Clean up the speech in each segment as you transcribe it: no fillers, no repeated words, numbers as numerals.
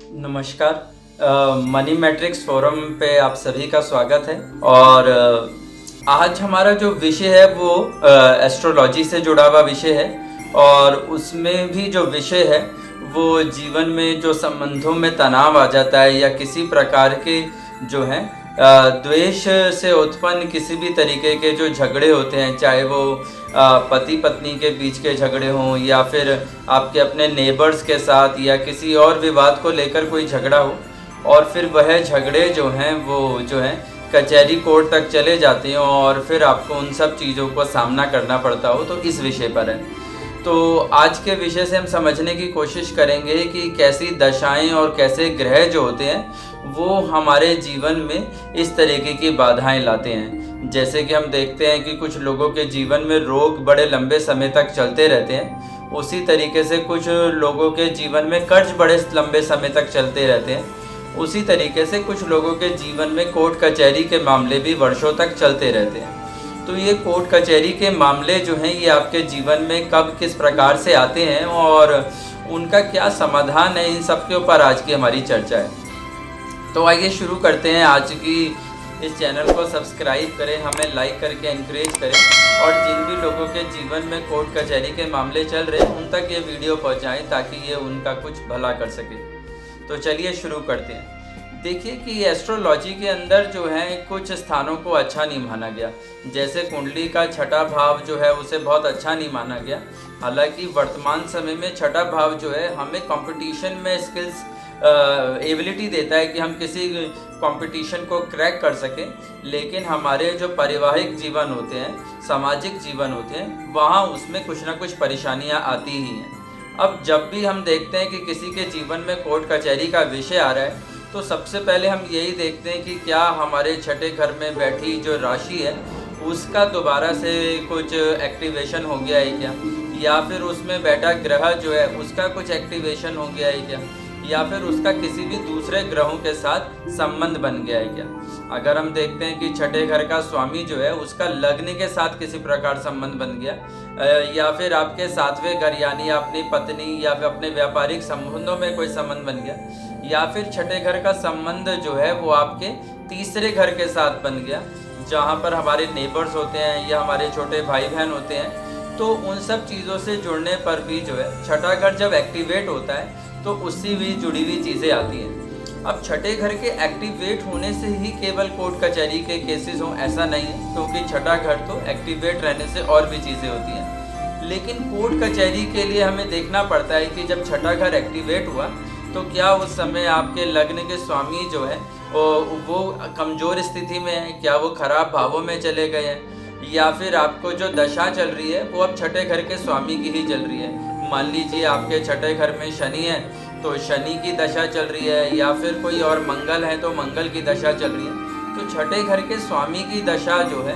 नमस्कार। Money matrix forum पे आप सभी का स्वागत है। और आज हमारा जो विषय है वो एस्ट्रोलॉजी से जुड़ा हुआ विषय है। और उसमें भी जो विषय है वो जीवन में जो संबंधों में तनाव आ जाता है या किसी प्रकार के जो है द्वेष से उत्पन्न किसी भी तरीके के जो झगड़े होते हैं, चाहे वो पति पत्नी के बीच के झगड़े हों या फिर आपके अपने नेबर्स के साथ या किसी और विवाद को लेकर कोई झगड़ा हो, और फिर वह झगड़े जो हैं वो जो हैं कचहरी कोर्ट तक चले जाते हैं और फिर आपको उन सब चीज़ों को सामना करना पड़ता हो, तो इस विषय पर है। तो आज के विषय से हम समझने की कोशिश करेंगे कि कैसी दशाएं और कैसे ग्रह जो होते हैं वो हमारे जीवन में इस तरीके की बाधाएं लाते हैं। जैसे कि हम देखते हैं कि कुछ लोगों के जीवन में रोग बड़े लंबे समय तक चलते रहते हैं, उसी तरीके से कुछ लोगों के जीवन में कर्ज बड़े लंबे समय तक चलते रहते हैं, उसी तरीके से कुछ लोगों के जीवन में कोर्ट कचहरी के मामले भी वर्षों तक चलते रहते हैं। तो ये कोर्ट कचहरी के मामले जो हैं ये आपके जीवन में कब किस प्रकार से आते हैं और उनका क्या समाधान है, इन सब के ऊपर आज की हमारी चर्चा है। तो आइए शुरू करते हैं। आज की इस चैनल को सब्सक्राइब करें, हमें लाइक करके एनकरेज करें और जिन भी लोगों के जीवन में कोर्ट कचहरी के मामले चल रहे हैं उन तक ये वीडियो पहुंचाएं ताकि ये उनका कुछ भला कर सके। तो चलिए शुरू करते हैं। देखिए कि एस्ट्रोलॉजी के अंदर जो है कुछ स्थानों को अच्छा नहीं माना गया। जैसे कुंडली का छठा भाव जो है उसे बहुत अच्छा नहीं माना गया। हालांकि वर्तमान समय में छठा भाव जो है हमें कंपटीशन में स्किल्स एबिलिटी देता है कि हम किसी कंपटीशन को क्रैक कर सकें, लेकिन हमारे जो पारिवारिक जीवन होते हैं, सामाजिक जीवन होते हैं, वहाँ उसमें कुछ ना कुछ परेशानियाँ आती ही हैं। अब जब भी हम देखते हैं कि किसी के जीवन में कोर्ट कचहरी का विषय आ रहा है तो सबसे पहले हम यही देखते हैं कि क्या हमारे छठे घर में बैठी जो राशि है उसका दोबारा से कुछ एक्टिवेशन हो गया है क्या, या फिर उसमें बैठा ग्रह जो है उसका कुछ एक्टिवेशन हो गया है क्या, या फिर उसका किसी भी दूसरे ग्रहों के साथ संबंध बन गया है क्या। अगर हम देखते हैं कि छठे घर का स्वामी जो है उसका लग्न के साथ किसी प्रकार संबंध बन गया, या फिर आपके सातवें घर यानी अपनी पत्नी या फिर अपने व्यापारिक संबंधों में कोई संबंध बन गया, या फिर छठे घर का संबंध जो है वो आपके तीसरे घर के साथ बन गया जहाँ पर हमारे नेबर्स होते हैं या हमारे छोटे भाई बहन होते हैं, तो उन सब चीज़ों से जुड़ने पर भी जो है छठा घर जब एक्टिवेट होता है तो उससे भी जुड़ी हुई चीज़ें आती हैं। अब छठे घर के एक्टिवेट होने से ही केवल कोर्ट कचहरी के केसेस हों ऐसा नहीं है, क्योंकि छठा घर तो एक्टिवेट रहने से और भी चीज़ें होती हैं। लेकिन कोर्ट कचहरी के लिए हमें देखना पड़ता है कि जब छठा घर एक्टिवेट हुआ तो क्या उस समय आपके लग्न के स्वामी जो है वो कमज़ोर स्थिति में है, क्या वो खराब भावों में चले गए हैं, या फिर आपको जो दशा चल रही है वो अब छठे घर के स्वामी की ही चल रही है। मान लीजिए आपके छठे घर में शनि है तो शनि की दशा चल रही है, या फिर कोई और मंगल है तो मंगल की दशा चल रही है। तो छठे घर के स्वामी की दशा जो है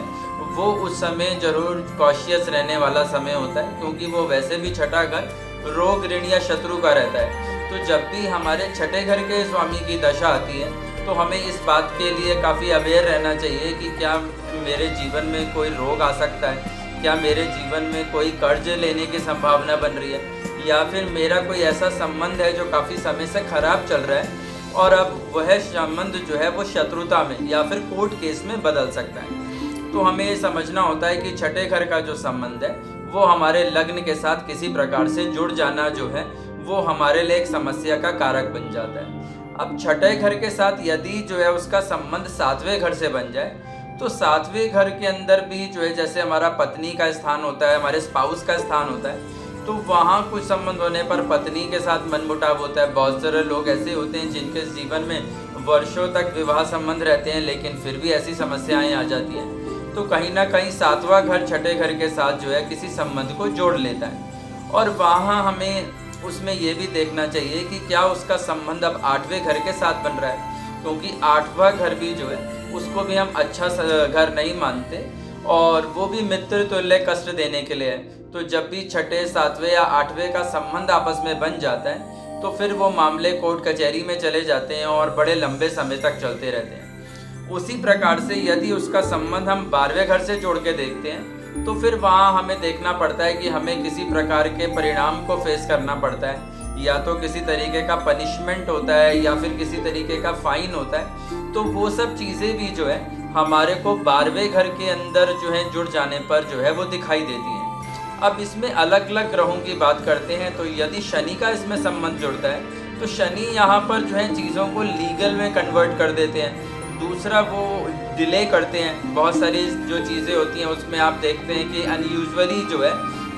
वो उस समय जरूर कॉशियस रहने वाला समय होता है, क्योंकि वो वैसे भी छठा घर रोग ऋण या शत्रु का रहता है। तो जब भी हमारे छठे घर के स्वामी की दशा आती है तो हमें इस बात के लिए काफ़ी अवेयर रहना चाहिए कि क्या मेरे जीवन में कोई रोग आ सकता है, क्या मेरे जीवन में कोई कर्ज लेने की संभावना बन रही है, या फिर मेरा कोई ऐसा संबंध है जो काफ़ी समय से खराब चल रहा है और अब वह संबंध जो है वो शत्रुता में या फिर कोर्ट केस में बदल सकता है। तो हमें ये समझना होता है कि छठे घर का जो संबंध है वो हमारे लग्न के साथ किसी प्रकार से जुड़ जाना जो है वो हमारे लिए एक समस्या का कारक बन जाता है। अब छठे घर के साथ यदि जो है उसका संबंध सातवें घर से बन जाए तो सातवें घर के अंदर भी जो है जैसे हमारा पत्नी का स्थान होता है, हमारे स्पाउस का स्थान होता है, तो वहाँ कुछ संबंध होने पर पत्नी के साथ मनमुटाव होता है। बहुत सारे लोग ऐसे होते हैं जिनके जीवन में वर्षों तक विवाह संबंध रहते हैं लेकिन फिर भी ऐसी समस्याएं आ जाती हैं। तो कहीं ना कहीं सातवां घर छठे घर के साथ जो है किसी संबंध को जोड़ लेता है, और वहाँ हमें उसमें ये भी देखना चाहिए कि क्या उसका संबंध अब आठवें घर के साथ बन रहा है, क्योंकि आठवां घर भी जो है उसको भी हम अच्छा घर नहीं मानते और वो भी मित्र तुल्य कष्ट देने के लिए है। तो जब भी छठे सातवें या आठवें का संबंध आपस में बन जाता है तो फिर वो मामले कोर्ट कचहरी में चले जाते हैं और बड़े लंबे समय तक चलते रहते हैं। उसी प्रकार से यदि उसका संबंध हम 12वें घर से जोड़ के देखते हैं तो फिर वहाँ हमें देखना पड़ता है कि हमें किसी प्रकार के परिणाम को फेस करना पड़ता है, या तो किसी तरीके का पनिशमेंट होता है या फिर किसी तरीके का फाइन होता है। तो वो सब चीज़ें भी जो है हमारे को 12वें घर के अंदर जो है जुड़ जाने पर जो है वो दिखाई देती हैं। अब इसमें अलग अलग ग्रहों की बात करते हैं, तो यदि शनि का इसमें संबंध जुड़ता है तो शनि यहाँ पर जो है चीज़ों को लीगल में कन्वर्ट कर देते हैं। दूसरा, वो डिले करते हैं। बहुत सारी जो चीज़ें होती हैं उसमें आप देखते हैं कि अनयूजुअली जो है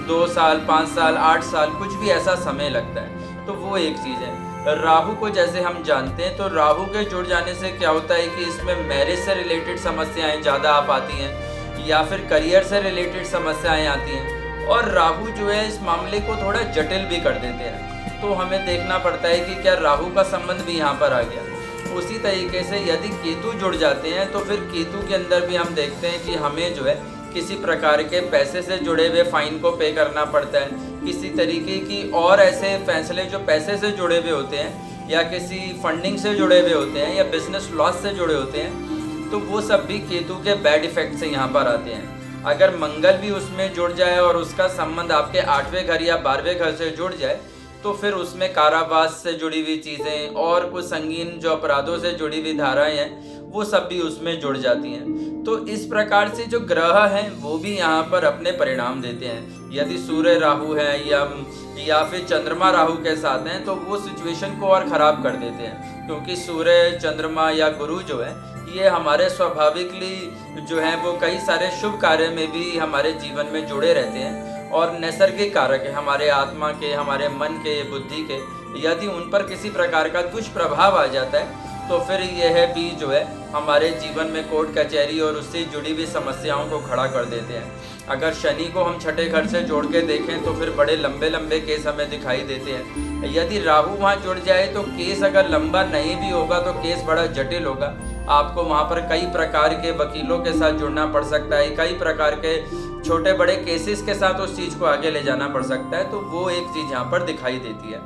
2 साल, 5 साल, 8 साल, कुछ भी ऐसा समय लगता है। तो वो एक चीज़ है। राहु को जैसे हम जानते हैं, तो राहु के जुड़ जाने से क्या होता है कि इसमें मैरिज से रिलेटेड समस्याएं ज़्यादा आ पाती हैं या फिर करियर से रिलेटेड समस्याएं आती हैं। और राहु जो है इस मामले को थोड़ा जटिल भी कर देते हैं। तो हमें देखना पड़ता है कि क्या राहु का संबंध भी यहाँ पर आ गया। उसी तरीके से यदि केतु जुड़ जाते हैं तो फिर केतु के अंदर भी हम देखते हैं कि हमें जो है किसी प्रकार के पैसे से जुड़े हुए फाइन को पे करना पड़ता है। किसी तरीके की और ऐसे फैसले जो पैसे से जुड़े हुए होते हैं या किसी फंडिंग से जुड़े हुए होते हैं या बिजनेस लॉस से जुड़े होते हैं, तो वो सब भी केतु के बैड इफेक्ट से यहाँ पर आते हैं। अगर मंगल भी उसमें जुड़ जाए और उसका संबंध आपके 8वें घर या 12वें घर से जुड़ जाए, तो फिर उसमें कारावास से जुड़ी हुई चीज़ें और कुछ संगीन जो अपराधों से जुड़ी हुई धाराएं हैं वो सब भी उसमें जुड़ जाती हैं। तो इस प्रकार से जो ग्रह हैं वो भी यहाँ पर अपने परिणाम देते हैं। यदि सूर्य राहु है या फिर चंद्रमा राहु के साथ हैं तो वो सिचुएशन को और ख़राब कर देते हैं, क्योंकि सूर्य, चंद्रमा या गुरु जो है ये हमारे स्वाभाविकली जो है वो कई सारे शुभ कार्य में भी हमारे जीवन में जुड़े रहते हैं और नैसर्गिक कारक है हमारे आत्मा के, हमारे मन के, बुद्धि के। यदि उन पर किसी प्रकार का दुष्प्रभाव आ जाता है तो फिर यह भी जो है हमारे जीवन में कोर्ट कचहरी और उससे जुड़ी हुई समस्याओं को खड़ा कर देते हैं। अगर शनि को हम 6ठे घर से जोड़ के देखें तो फिर बड़े लंबे लंबे केस हमें दिखाई देते हैं। यदि राहु वहाँ जुड़ जाए तो केस अगर लंबा नहीं भी होगा तो केस बड़ा जटिल होगा। आपको वहाँ पर कई प्रकार के वकीलों के साथ जुड़ना पड़ सकता है, कई प्रकार के छोटे बड़े केसेस के साथ उस चीज़ को आगे ले जाना पड़ सकता है। तो वो एक चीज़ यहाँ पर दिखाई देती है।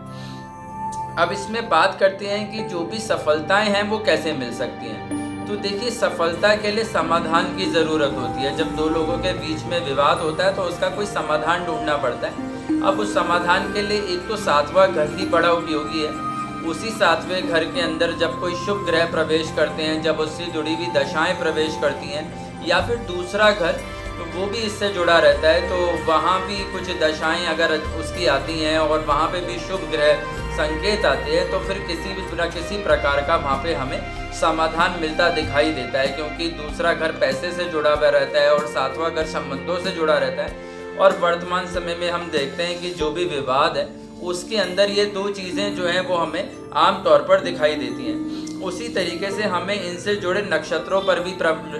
अब इसमें बात करते हैं कि जो भी सफलताएं हैं वो कैसे मिल सकती हैं। तो देखिए, सफलता के लिए समाधान की ज़रूरत होती है। जब दो लोगों के बीच में विवाद होता है तो उसका कोई समाधान ढूंढना पड़ता है। अब उस समाधान के लिए एक तो 7वां घर ही बड़ा उपयोगी है। उसी 7वें घर के अंदर जब कोई शुभ ग्रह प्रवेश करते हैं, जब उससे जुड़ी हुई दशाएं प्रवेश करती हैं या फिर दूसरा घर तो वो भी इससे जुड़ा रहता है, तो वहाँ भी कुछ दशाएं अगर उसकी आती हैं और वहाँ पे भी शुभ ग्रह संकेत आते हैं तो फिर किसी प्रकार का वहाँ पे हमें समाधान मिलता दिखाई देता है, क्योंकि दूसरा घर पैसे से जुड़ा हुआ रहता है और 7वां घर संबंधों से जुड़ा रहता है। और वर्तमान समय में हम देखते हैं कि जो भी विवाद है उसके अंदर ये दो चीज़ें जो हैं वो हमें आम तौर पर दिखाई देती हैं। उसी तरीके से हमें इनसे जुड़े नक्षत्रों पर भी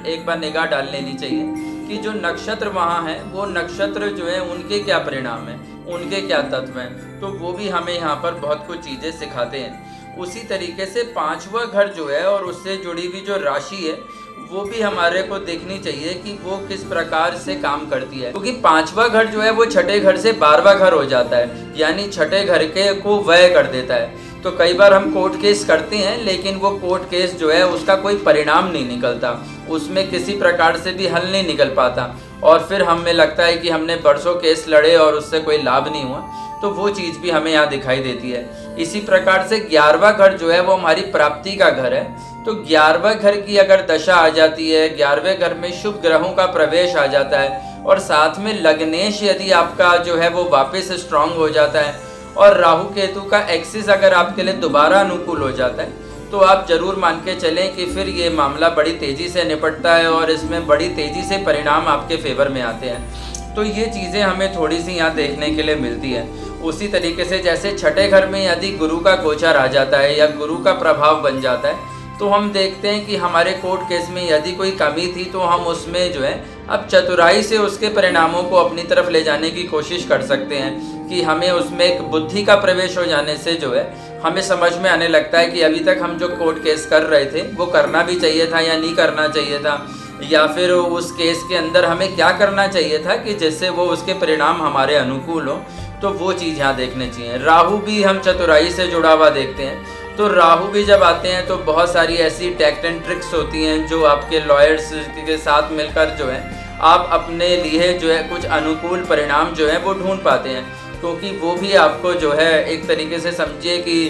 एक बार निगाह डाल लेनी चाहिए कि जो नक्षत्र वहाँ हैं वो नक्षत्र जो है उनके क्या परिणाम हैं, उनके क्या तत्व हैं, तो वो भी हमें यहाँ पर बहुत कुछ चीज़ें सिखाते हैं। उसी तरीके से 5वां घर जो है और उससे जुड़ी हुई जो राशि है वो भी हमारे को देखनी चाहिए कि वो किस प्रकार से काम करती है, क्योंकि 5वां घर जो है वो 6ठे घर से 12वां घर हो जाता है, यानी 6ठे घर के को व्यय कर देता है। तो कई बार हम कोर्ट केस करते हैं लेकिन वो कोर्ट केस जो है उसका कोई परिणाम नहीं निकलता, उसमें किसी प्रकार से भी हल नहीं निकल पाता और फिर हमें लगता है कि हमने बरसों केस लड़े और उससे कोई लाभ नहीं हुआ। तो वो चीज़ भी हमें यहाँ दिखाई देती है। इसी प्रकार से 11वां घर जो है वो हमारी प्राप्ति का घर है। तो 11वां घर की अगर दशा आ जाती है, 11वें घर में शुभ ग्रहों का प्रवेश आ जाता है और साथ में लग्नेश यदि आपका जो है वो वापस स्ट्रांग हो जाता है और राहु केतु का एक्सिस अगर आपके लिए दोबारा अनुकूल हो जाता है तो आप जरूर मान के चलें कि फिर ये मामला बड़ी तेज़ी से निपटता है और इसमें बड़ी तेज़ी से परिणाम आपके फेवर में आते हैं। तो ये चीज़ें हमें थोड़ी सी यहाँ देखने के लिए मिलती है। उसी तरीके से जैसे 6ठे घर में यदि गुरु का गोचर आ जाता है या गुरु का प्रभाव बन जाता है तो हम देखते हैं कि हमारे कोर्ट केस में यदि कोई कमी थी तो हम उसमें जो है अब चतुराई से उसके परिणामों को अपनी तरफ ले जाने की कोशिश कर सकते हैं कि हमें उसमें एक बुद्धि का प्रवेश हो जाने से जो है हमें समझ में आने लगता है कि अभी तक हम जो कोर्ट केस कर रहे थे वो करना भी चाहिए था या नहीं करना चाहिए था, या फिर उस केस के अंदर हमें क्या करना चाहिए था कि जिससे वो उसके परिणाम हमारे अनुकूल हो। तो वो चीज़ यहाँ देखनी चाहिए। राहु भी हम चतुराई से जुड़ा हुआ देखते हैं, तो राहु भी जब आते हैं तो बहुत सारी ऐसी टैक्ट एंड ट्रिक्स होती हैं जो आपके लॉयर्स के साथ मिलकर जो है आप अपने लिए जो है कुछ अनुकूल परिणाम जो है वो ढूंढ पाते हैं, क्योंकि वो भी आपको जो है एक तरीके से समझिए कि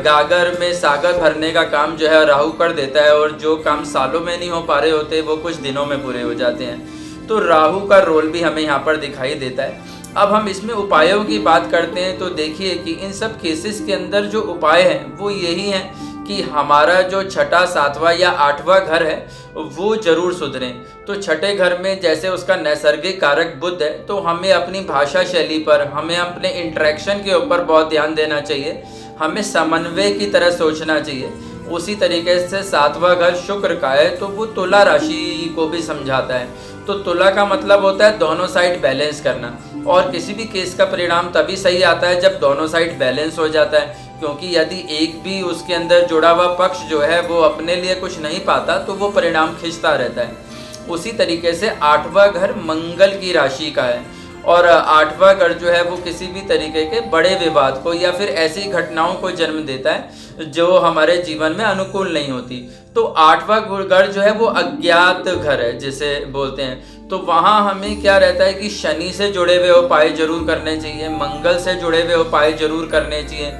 गागर में सागर भरने का काम जो है राहु कर देता है, और जो काम सालों में नहीं हो पा रहे होते वो कुछ दिनों में पूरे हो जाते हैं। तो राहु का रोल भी हमें यहाँ पर दिखाई देता है। अब हम इसमें उपायों की बात करते हैं तो देखिए कि इन सब केसेस के अंदर जो उपाय हैं वो यही हैं कि हमारा जो छठा, सातवां या आठवां घर है वो जरूर सुधरे। तो छठे घर में जैसे उसका नैसर्गिक कारक बुध है, तो हमें अपनी भाषा शैली पर, हमें अपने इंटरेक्शन के ऊपर बहुत ध्यान देना चाहिए, हमें समन्वय की तरह सोचना चाहिए। उसी तरीके से सातवां घर शुक्र का है तो वो तुला राशि को भी समझाता है। तो तुला का मतलब होता है दोनों साइड बैलेंस करना, और किसी भी केस का परिणाम तभी सही आता है जब दोनों साइड बैलेंस हो जाता है, क्योंकि यदि एक भी उसके अंदर जुड़ा हुआ पक्ष जो है वो अपने लिए कुछ नहीं पाता तो वो परिणाम खिंचता रहता है। उसी तरीके से आठवां घर मंगल की राशि का है, और आठवां घर जो है वो किसी भी तरीके के बड़े विवाद को या फिर ऐसी घटनाओं को जन्म देता है जो हमारे जीवन में अनुकूल नहीं होती। तो आठवां घर जो है वो अज्ञात घर है जिसे बोलते हैं। तो वहाँ हमें क्या रहता है कि शनि से जुड़े हुए उपाय जरूर करने चाहिए, मंगल से जुड़े हुए उपाय जरूर करने चाहिए,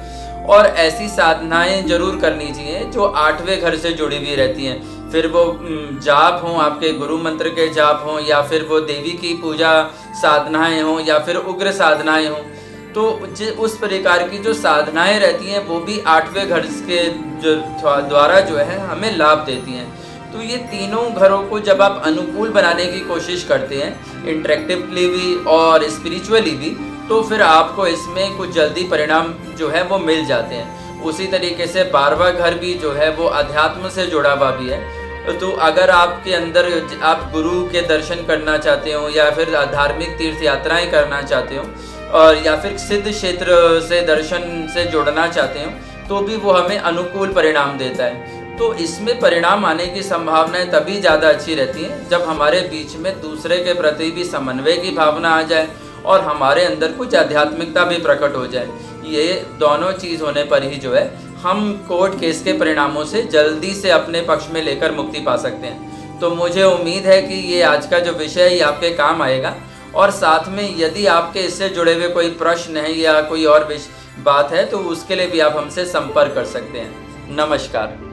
और ऐसी साधनाएं जरूर करनी चाहिए जो आठवें घर से जुड़ी हुई रहती हैं। फिर वो जाप हों, आपके गुरु मंत्र के जाप हों, या फिर वो देवी की पूजा साधनाएं हों, या फिर उग्र साधनाएं हों। तो उस प्रकार की जो साधनाएं रहती हैं वो भी आठवें घर के द्वारा जो है हमें लाभ देती हैं। तो ये तीनों घरों को जब आप अनुकूल बनाने की कोशिश करते हैं, इंटरेक्टिवली भी और स्पिरिचुअली भी, तो फिर आपको इसमें कुछ जल्दी परिणाम जो है वो मिल जाते हैं। उसी तरीके से 12वां घर भी जो है वो अध्यात्म से जुड़ा हुआ भी है। तो अगर आपके अंदर आप गुरु के दर्शन करना चाहते हो, या फिर धार्मिक तीर्थ यात्राएं करना चाहते हो, और या फिर सिद्ध क्षेत्र से दर्शन से जुड़ना चाहते हो, तो भी वो हमें अनुकूल परिणाम देता है। तो इसमें परिणाम आने की संभावनाएं तभी ज़्यादा अच्छी रहती हैं जब हमारे बीच में दूसरे के प्रति भी समन्वय की भावना आ जाए और हमारे अंदर कुछ आध्यात्मिकता भी प्रकट हो जाए। ये दोनों चीज़ होने पर ही जो है हम कोर्ट केस के परिणामों से जल्दी से अपने पक्ष में लेकर मुक्ति पा सकते हैं। तो मुझे उम्मीद है कि ये आज का जो विषय है ये आपके काम आएगा, और साथ में यदि आपके इससे जुड़े हुए कोई प्रश्न है या कोई और बात है तो उसके लिए भी आप हमसे संपर्क कर सकते हैं। नमस्कार।